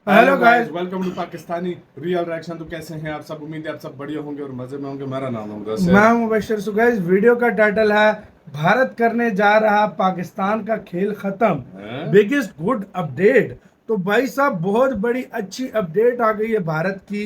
Hello guys, welcome to Pakistani real reaction. तो कैसे हैं आप सब? उम्मीद है आप सब बढ़िया होंगे और मजे में होंगे। मेरा नाम है मैं हूं मुबशर। सो गाइस, वीडियो का टाइटल है भारत करने जा रहा पाकिस्तान का खेल खत्म, बिगेस्ट गुड अपडेट। तो भाई साहब, बहुत बड़ी अच्छी अपडेट आ गई है भारत की।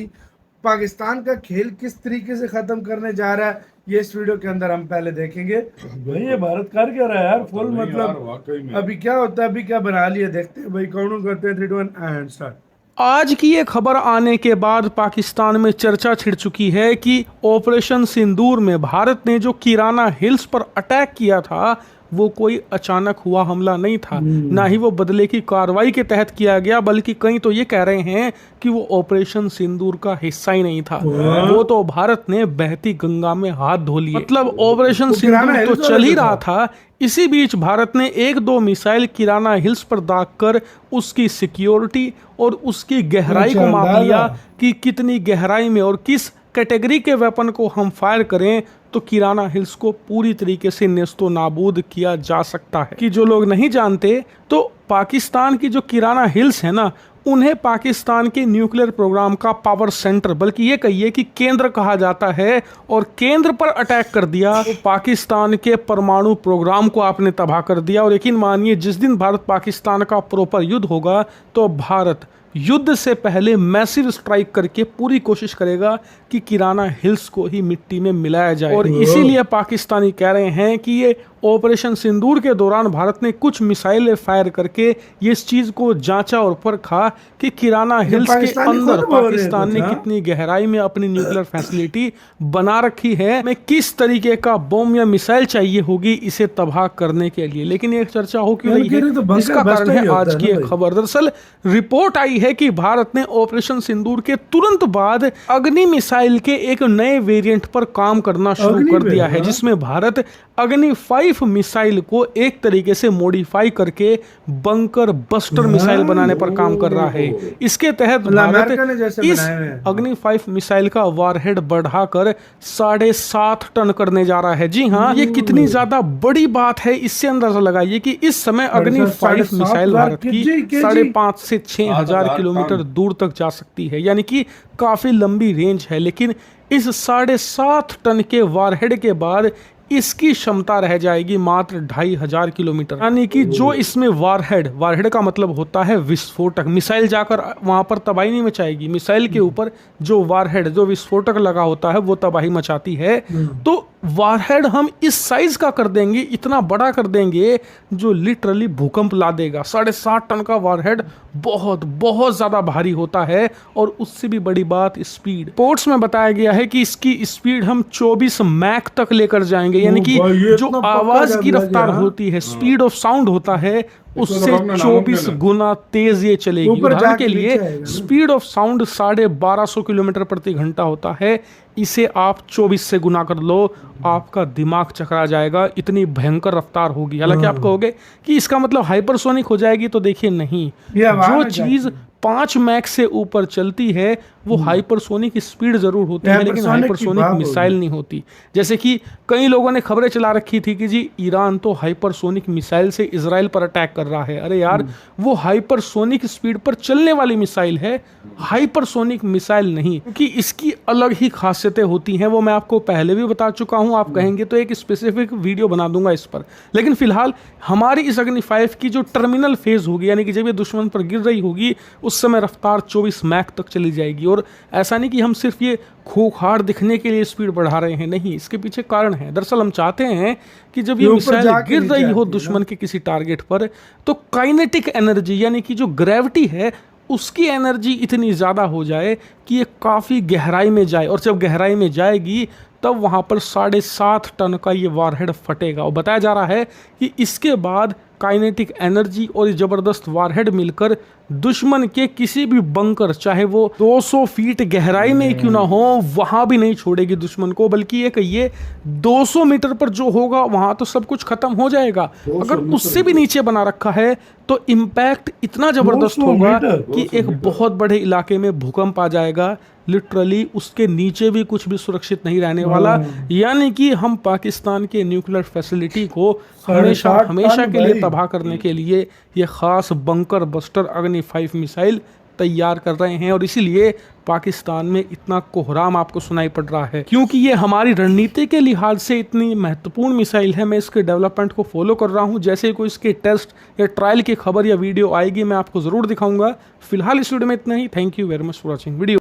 पाकिस्तान का खेल किस तरीके से खत्म करने जा रहा है, ये इस वीडियो के अंदर हम पहले देखेंगे। भाई ये भारत कर क्या रहा है यार? फुल मतलब अभी क्या होता है, अभी क्या बना लिया, देखते हैं भाई। काउंट करते हैं 3 2 1 एंड स्टार्ट। आज की ये खबर आने के बाद पाकिस्तान में चर्चा छिड़ चुकी है कि ऑपरेशन सिंदूर में भारत ने जो किराना हिल्स पर अटैक किया था वो कोई अचानक हुआ हमला नहीं था, ना ही वो बदले की कार्रवाई के तहत किया गया, बल्कि कई तो ये कह रहे हैं कि वो ऑपरेशन सिंदूर का हिस्सा ही नहीं था। वो तो भारत ने बहती गंगा में हाथ धो लिए। मतलब ऑपरेशन सिंदूर तो चल ही रहा था, इसी बीच भारत ने 1-2 मिसाइल किराना हिल्स पर दागकर उसकी सिक्योरिटी और उसकी गहराई को माप लिया कि कितनी गहराई में और किस कैटेगरी के वेपन को हम फायर करें तो किराना हिल्स को पूरी तरीके से नेस्तो नाबूद किया जा सकता है। कि जो लोग नहीं जानते, तो पाकिस्तान की जो किराना हिल्स है ना, उन्हें पाकिस्तान के न्यूक्लियर प्रोग्राम का पावर सेंटर, बल्कि ये कहिए कि केंद्र कहा जाता है। और केंद्र पर अटैक कर दिया तो पाकिस्तान के परमाणु प्रोग्राम को आपने तबाह कर दिया। और यकीन मानिए, जिस दिन भारत पाकिस्तान का प्रॉपर युद्ध होगा तो भारत युद्ध से पहले मैसिव स्ट्राइक करके पूरी कोशिश करेगा कि किराना हिल्स को ही मिट्टी में मिलाया जाए। और इसीलिए पाकिस्तानी कह रहे हैं कि ये ऑपरेशन सिंदूर के दौरान भारत ने कुछ मिसाइलें फायर करके ये इस चीज को जांचा और परखा कि किराना हिल्स के अंदर पाकिस्तान ने कितनी गहराई में अपनी न्यूक्लियर फैसिलिटी बना रखी है, में किस तरीके का बम या मिसाइल चाहिए होगी इसे तबाह करने के लिए। लेकिन ये चर्चा हो क्यों रही है, इसका कारण है आज की खबर। दरअसल रिपोर्ट आई है कि भारत ने ऑपरेशन सिंदूर के तुरंत बाद अग्नि मिसाइल के एक नए वेरिएंट पर काम करना शुरू कर दिया है, जिसमें भारत अग्नि 5 मिसाइल को एक तरीके से मॉडिफाई करके बंकर बस्टर मिसाइल बनाने पर काम कर रहा है। इसके तहत भारत इस अग्नि 5 मिसाइल का वारहेड बढ़ाकर 7.5 टन करने जा रहा है। जी हाँ, ये कितनी ज्यादा बड़ी बात है, इससे अंदाजा लगाइए कि इस समय अग्नि 5 मिसाइल भारत की 5,500 से 6,000 किलोमीटर दूर तक जा सकती है, यानी कि काफी लंबी रेंज है। लेकिन इस 7.5 टन के वारहेड के बाद इसकी क्षमता रह जाएगी मात्र 2,500 किलोमीटर। यानी कि जो इसमें वारहेड का मतलब होता है विस्फोटक। मिसाइल जाकर वहां पर तबाही नहीं मचाएगी, मिसाइल के ऊपर जो वारहेड, जो विस्फोटक लगा होता है वो तबाही मचाती है। तो वारहेड हम इस साइज का कर देंगे, इतना बड़ा कर देंगे जो लिटरली भूकंप ला देगा। 7.5 टन का वारहेड बहुत बहुत ज्यादा भारी होता है। और उससे भी बड़ी बात, स्पीड। रिपोर्ट्स में बताया गया है कि इसकी स्पीड हम 24 मैक तक लेकर जाएंगे, यानी कि जो आवाज की रफ्तार होती है, स्पीड ऑफ साउंड होता है, उससे 24 गुना तेज ये चलेगी। उदाहरण के लिए स्पीड ऑफ साउंड 1250 किलोमीटर प्रति घंटा होता है, इसे आप 24 से गुना कर लो, आपका दिमाग चकरा जाएगा, इतनी भयंकर रफ्तार होगी। हालांकि आप कहोगे कि इसका मतलब हाइपरसोनिक हो जाएगी, तो देखिए नहीं, जो चीज 5 मैक से ऊपर चलती है वो हाइपरसोनिक स्पीड जरूर होती है, लेकिन हाइपरसोनिक मिसाइल नहीं होती। जैसे कि कई लोगों ने खबरें चला रखी थी कि जी ईरान तो हाइपरसोनिक मिसाइल से इजराइल पर अटैक कर रहा है। अरे यार, वो हाइपरसोनिक स्पीड पर चलने वाली मिसाइल है, हाइपरसोनिक मिसाइल नहीं, क्योंकि इसकी अलग ही खासियतें होती हैं। वो मैं आपको पहले भी बता चुका हूं, आप कहेंगे तो एक स्पेसिफिक वीडियो बना दूंगा इस पर। लेकिन फिलहाल हमारी इस अग्नि 5 की जो टर्मिनल फेज होगी, यानी कि जब ये दुश्मन पर गिर रही होगी, उस समय रफ्तार 24 मैक तक चली जाएगी। और ऐसा नहीं कि हम सिर्फ ये खूंखार दिखने के लिए स्पीड बढ़ा रहे हैं, नहीं, इसके पीछे कारण है। दरअसल हम चाहते हैं कि जब ये मिसाइल गिर रही हो दुश्मन के किसी टारगेट पर, तो काइनेटिक एनर्जी, यानी कि जो ग्रेविटी है, उसकी एनर्जी इतनी ज़्यादा हो जाए कि ये काफ़ी गहराई में जाए। और जब गहराई में जाएगी तब वहाँ पर 7.5 टन का ये वारहेड फटेगा। और बताया जा रहा है कि इसके बाद काइनेटिक एनर्जी और ये ज़बरदस्त वारहेड मिलकर दुश्मन के किसी भी बंकर, चाहे वो 200 फीट गहराई में क्यों ना हो, वहां भी नहीं छोड़ेगी दुश्मन को, बल्कि ये कहिए 200 मीटर पर जो होगा वहां तो सब कुछ खत्म हो जाएगा। अगर उससे भी नीचे बना रखा है तो इम्पैक्ट इतना जबरदस्त होगा कि एक बहुत बड़े इलाके में भूकंप आ जाएगा। लिटरली उसके नीचे भी कुछ भी सुरक्षित नहीं रहने वाला। यानी कि हम पाकिस्तान के न्यूक्लियर फैसिलिटी को हमेशा के लिए तबाह करने के लिए ये खास बंकर बस्टर अग्नि 5 मिसाइल तैयार कर रहे हैं और इसीलिए पाकिस्तान में इतना कोहराम आपको सुनाई पड़ रहा है, क्योंकि ये हमारी रणनीति के लिहाज से इतनी महत्वपूर्ण मिसाइल है। मैं इसके डेवलपमेंट को फॉलो कर रहा हूँ, जैसे ही कोई इसके टेस्ट या ट्रायल की खबर या वीडियो आएगी मैं आपको ज़रूर दिखाऊंगा। फिलहाल इस वीडियो में इतना ही। Thank you very much for watching video.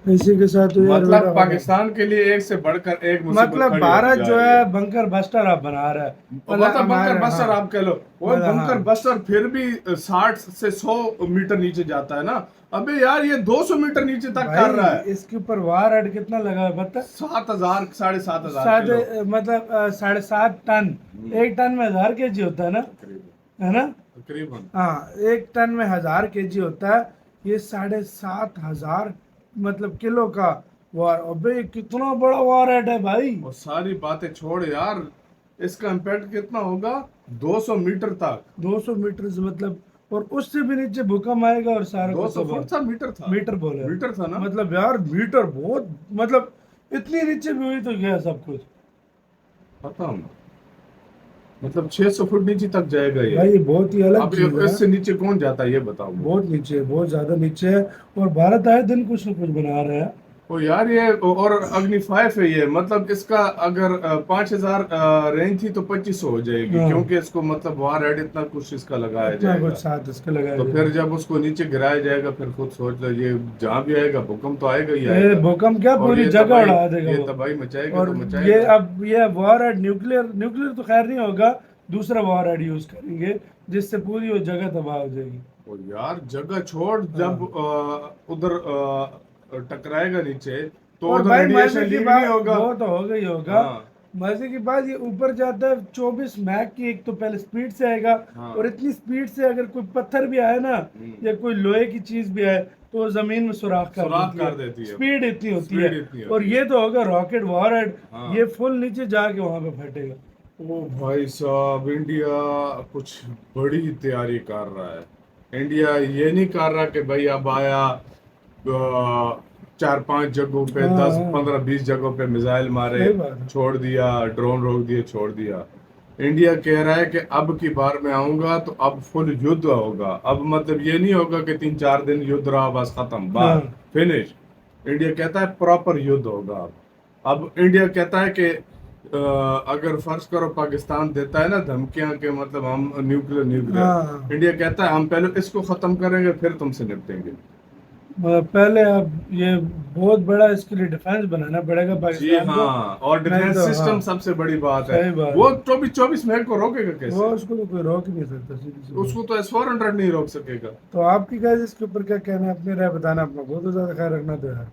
इसी के साथ तो यार मतलब बेटा पाकिस्तान के लिए एक से बढ़कर एक मुसीबत मतलब खड़ी भारत होती जो जा है रही बंकर बस्टर आप बना रहा है। मतलब बंकर बस्टर हाँ। आप कह लो, वो मतलब बंकर हाँ। बस्टर फिर भी 60 से 100 मीटर नीचे जाता है ना। अबे यार ये 200 मीटर नीचे तक कर रहा है। इसके ऊपर वार हेड कितना लगा है पता? 7,000 7,500 साढ़े मतलब 7.5 टन। एक टन में 1000 kg होता है ना, है ना? तकरीबन हाँ, एक टन में 1000 kg होता है। ये 7,500 मतलब किलो का वार। अबे कितना बड़ा वार हेड है भाई। और सारी बातें छोड़ यार, इसका इम्पैक्ट कितना होगा? 200 मीटर तक। 200 मीटर से मतलब, और उससे भी नीचे भूकंप आएगा और सारा 200 कुछ फुट था, मीटर था, मीटर बोले मीटर था ना। मतलब यार मीटर बहुत, मतलब इतनी नीचे भी हुई तो गया सब कुछ खत्म। मतलब 600 फुट नीचे तक जाएगा ये। भाई। ये बहुत ही अलग अब चीज है। इससे नीचे कौन जाता है ये बताओ मुझे। बहुत नीचे है, बहुत ज्यादा नीचे है। और भारत आए दिन कुछ न कुछ बना रहा है। ओ यार ये और अग्नि 5 है ये। मतलब इसका अगर 5000 रेंज थी तो 2500 हो जाएगी, हाँ। क्योंकि इसको मतलब वार हेड इतना कुछ इसका लगाया इतना जाएगा। कुछ साथ इसके लगाया तो जाएगा। फिर जब उसको नीचे गिराया जाएगा फिर खुद सोच लो, ये जहाँ भी आएगा भूकंप तो आएगा ही ये आएगा। भूकंप क्या और पूरी ये जगह तबाही- उड़ा देगा ये वो। तबाही मचाएगा और तो ये मचाएगा। अब ये वॉर हेड न्यूक्लियर तो खैर नहीं होगा, दूसरा वॉर हेड यूज करेंगे जिससे पूरी वो जगह तबाह हो जाएगी। और यार जगह छोड़, जब उधर टकराएगा नीचे तो और उधर भाई रेडिएशन मजे की लीक बात नहीं होगा। वो तो हो गई होगा। हाँ। मजे की बात ये ऊपर जाता है 24 मैक की, एक तो पहले स्पीड से आएगा। हाँ। और इतनी स्पीड से अगर कोई पत्थर भी आए ना या कोई लोहे की चीज भी आए तो वो जमीन में सुराख कर देती है। स्पीड इतनी होती स्पीड है। इतनी और होती ये तो होगा रॉकेट वॉरहेड। हाँ। ये फुल नीचे जाके वहां पे फटेगा। ओ भाई साहब, इंडिया कुछ बड़ी तैयारी कर रहा है। इंडिया ये नहीं कर रहा कि भाई अब आया 4-5 जगहों पे, हाँ, 10 हाँ। 15 20 जगहों पे मिसाइल मारे, सही बात है। छोड़ दिया, ड्रोन रोक दिए, छोड़ दिया। इंडिया कह रहा है कि अब की बार मैं आऊंगा तो अब फुल युद्ध होगा। अब मतलब ये नहीं होगा कि 3-4 दिन युद्ध रहा बस खत्म बात हाँ। फिनिश। इंडिया कहता है प्रॉपर युद्ध होगा। अब इंडिया कहता है कि अगर फर्ज करो पाकिस्तान देता है ना धमकियां के मतलब हम न्यूक्लियर हाँ। इंडिया कहता है हम पहले इसको खत्म करेंगे फिर तुमसे निपटेंगे। पहले अब ये बहुत बड़ा इसके लिए डिफेंस बनाना पड़ेगा जी पाकिस्तान को। हाँ, और नहीं डिफेंस तो सिस्टम हाँ। सबसे बड़ी बात है। सही बात वो है। 24 मई को रोकेगा वो कैसे? उसको तो कोई रोक ही नहीं सकता सीधी सी बात। उसको तो S-400 नहीं रोक सकेगा। तो आपकी गाइस इसके ऊपर क्या कहना है? अपनी राय बताना। अपना बहुत ज्यादा ख्याल रखना तो यार।